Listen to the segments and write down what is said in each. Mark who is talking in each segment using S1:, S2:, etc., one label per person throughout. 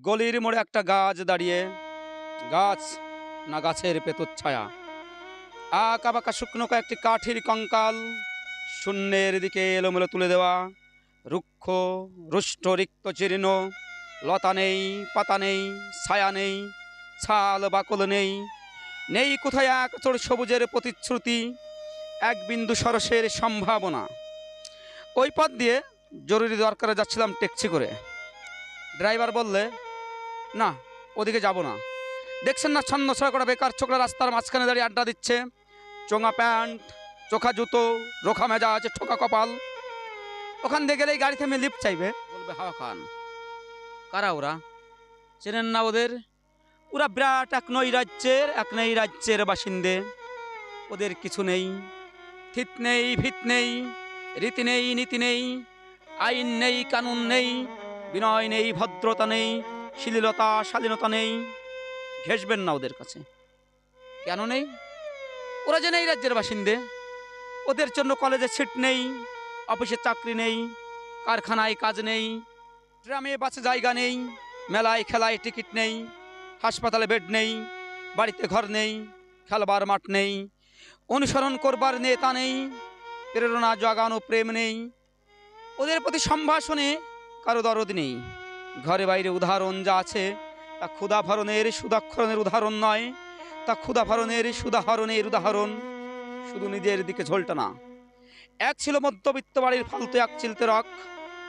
S1: গলির মোড়ে একটা গাছ দাঁড়িয়ে, গাছ না গাছের পেতর ছায়া, আঁকা বাঁকা শুকনো কয়েকটি কাঠির কঙ্কাল, শূন্যের দিকে এলোমেলো তুলে দেওয়া, রুক্ষ রুষ্ট রিক্ত জীর্ণ, লতা নেই, পাতা নেই, ছায়া নেই, ছাল বাকল নেই, নেই কোথায় এক চোর সবুজের প্রতিশ্রুতি, এক বিন্দু সরসের সম্ভাবনা। ওই পথ দিয়ে জরুরি দরকারে যাচ্ছিলাম ট্যাক্সি করে। ড্রাইভার বললে, না ওদিকে যাব না, দেখছেন না ছন্ন ছড়া করা বেকার ছোকরা রাস্তার মাঝখানে দাঁড়িয়ে আড্ডা দিচ্ছে, চোঙা প্যান্ট, চোখা জুতো, রোখা মেজাজ, ঠোকা কপাল। ওখান দিয়ে গেলেই গাড়ি থেমে লিফট চাইবে, বলবে হাওয়া খান। কারা ওরা? চেনেন না ওদের? ওরা বিরাট এক নৈ রাজ্যের বাসিন্দে। ওদের কিছু নেই, থিত নেই, ভিত নেই, রীতি নেই, নীতি নেই, আইন নেই, কানুন নেই, বিনয় নেই, ভদ্রতা নেই, শ্লীলতা শালীনতা নেই। ঘেসবেন না ওদের কাছে। কেন নেই? ওরা যে নেই রাজ্যের বাসিন্দে। ওদের জন্য কলেজে সিট নেই, অফিসে চাকরি নেই, কারখানায় কাজ নেই, ট্রামে বাসে জায়গা নেই, মেলায় খেলায় টিকিট নেই, হাসপাতালে বেড নেই, বাড়িতে ঘর নেই, খেলবার মাঠ নেই, অনুসরণ করবার নেতা নেই, প্রেরণা জাগানো প্রেম নেই। ওদের প্রতি সম্ভাষণে কারো দরদ নেই। ঘরে বাইরে উদাহরণ যা আছে তা ক্ষুধাভরণের সুদাক্ষরণের উদাহরণ নয়, তা ক্ষুধাভরণের সুদাহরণের উদাহরণ। শুধু নিজের দিকে ঝোলটা না। এক ছিল মধ্যবিত্ত বাড়ির ফালতু এক চিলতে রক,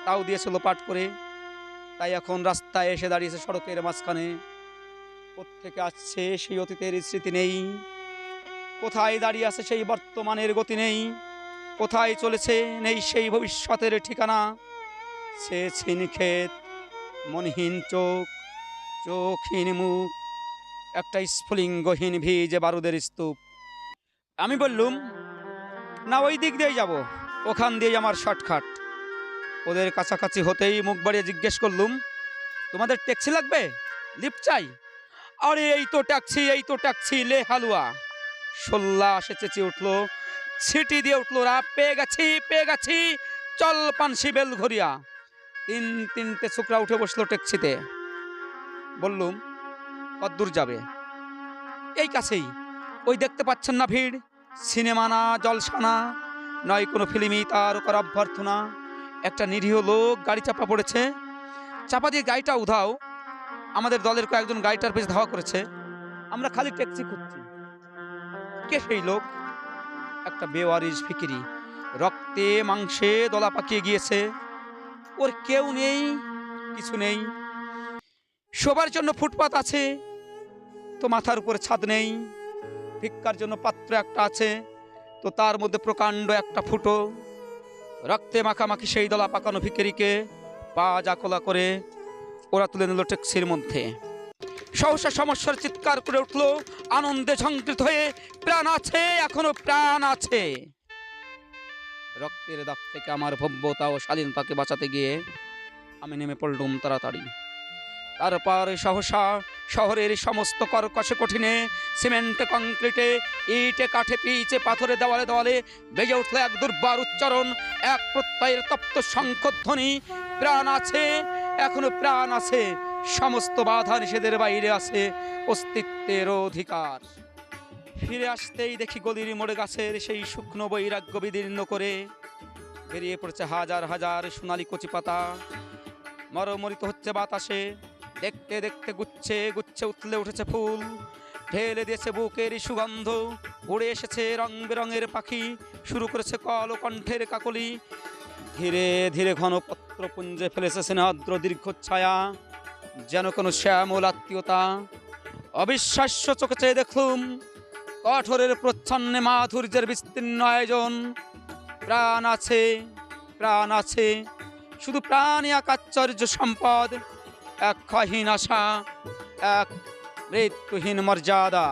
S1: তাও দিয়েছিল পাট করে। তাই এখন রাস্তায় এসে দাঁড়িয়েছে সড়কের মাঝখানে। কোত্থেকে আসছে সেই অতীতের স্মৃতি নেই, কোথায় দাঁড়িয়ে আছে সেই বর্তমানের গতি নেই, কোথায় চলেছে নেই সেই ভবিষ্যতের ঠিকানা। সে ছিনক্ষেত, মনহীন চোখ, চোখহীন মুখ, একটা স্ফুলিঙ্গহীন ভিজে বারুদের স্তূপ। আমি বললুম, না ওই দিক দিয়েই যাব, ওখান দিয়েই আমার শর্টকাট। ওদের কাছাকাছি হতেই মুখ বাড়িয়ে জিজ্ঞেস করলুম, তোমাদের ট্যাক্সি লাগবে? লিফট চাই? আরে এই তো ট্যাক্সি, এই তো ট্যাক্সি, লে হালুয়া। সোল্লা সে চেঁচিয়ে উঠলো, ছিটি দিয়ে উঠলো, রা পেয়ে গেছি, পেয়ে গেছি, চল পানসি বেল ঘরিয়া। তিনটে ছোকরা উঠে বসলো ট্যাক্সিতে। বললুম, কদ্দূর যাবে? এই কাছেই, ওই দেখতে পাচ্ছেন না ভিড়? সিনেমা না, জলসা না, নয় কোনো ফিল্মি তারকার অভ্যর্থনা। একটা নিরীহ লোক গাড়ি চাপা পড়েছে, চাপা দিয়ে গাড়িটা উধাও। আমাদের দলের কয়েকজন গাড়িটার পেছনে ধাওয়া করেছে। আমরা খালি ট্যাক্সি খুঁজছি। কে সেই লোক? একটা বেওয়ারিশ ফিকিরি, রক্তে মাংসে দলা পাকিয়ে গিয়েছে। ওর কেউ নেই, কিছু নেই। শোবার জন্য ফুটপাত আছে, তো মাথার উপরে ছাদ নেই। ভিক্ষার জন্য পাত্র একটা আছে, তো তার মধ্যে প্রকাণ্ড একটা ফুটো। রক্তে মাখামাখি সেই দলা পাকানো ভিখারিকে পা জাকলা করে ওরা তুলে নিল ট্যাক্সির মধ্যে। সহসা সমস্যার চিৎকার করে উঠল আনন্দে ঝঙ্কৃত হয়ে, প্রাণ আছে, এখনো প্রাণ আছে। রক্তের দাগ থেকে আমার ভব্যতা ও স্বাধীনতাকে বাঁচাতে গিয়ে আমি নেমে পড়লুম তাড়াতাড়ি। তারপর সহসা শহরের সমস্ত কর্কশে কঠিনে, সিমেন্টে কংক্রিটে, ইটে কাঠে পিচে পাথরে দেওয়ালে দেওয়ালে বেজে উঠল এক দুর্বার উচ্চারণ, এক প্রত্যয়ের তপ্ত শঙ্খধ্বনি। প্রাণ আছে, এখনো প্রাণ আছে, সমস্ত বাধা নিষেধের বাইরে আছে অস্তিত্বের অধিকার। ফিরে আসতেই দেখি গলির মোড়ে গাছের সেই শুকনো বৈরাগ্য বিদীর্ণ করে বেরিয়ে পড়েছে হাজার হাজার সোনালি কচি পাতা। মরমরিত হচ্ছে বাতাসে, দেখতে দেখতে গুচ্ছে গুচ্ছে উথলে উঠেছে ফুল, ঢেলে দিয়েছে বুকের সুগন্ধ। উড়ে এসেছে রং বেরঙের পাখি, শুরু করেছে কল ও কণ্ঠের কাকলি। ধীরে ধীরে ঘন পত্রপুঞ্জে ফেলেছে স্নেহাদ্র দীর্ঘ ছায়া, যেন কোনো শ্যামল আত্মীয়তা। অবিশ্বাস্য চোখে চেয়ে দেখলুম কঠোরের প্রচ্ছন্নে মাধুর্যের বিস্তীর্ণ আয়োজন। প্রাণ আছে, প্রাণ আছে, শুধু প্রাণই এক আশ্চর্য সম্পদ, এক ক্ষয়হীন আশা, এক মৃত্যুহীন মর্যাদা।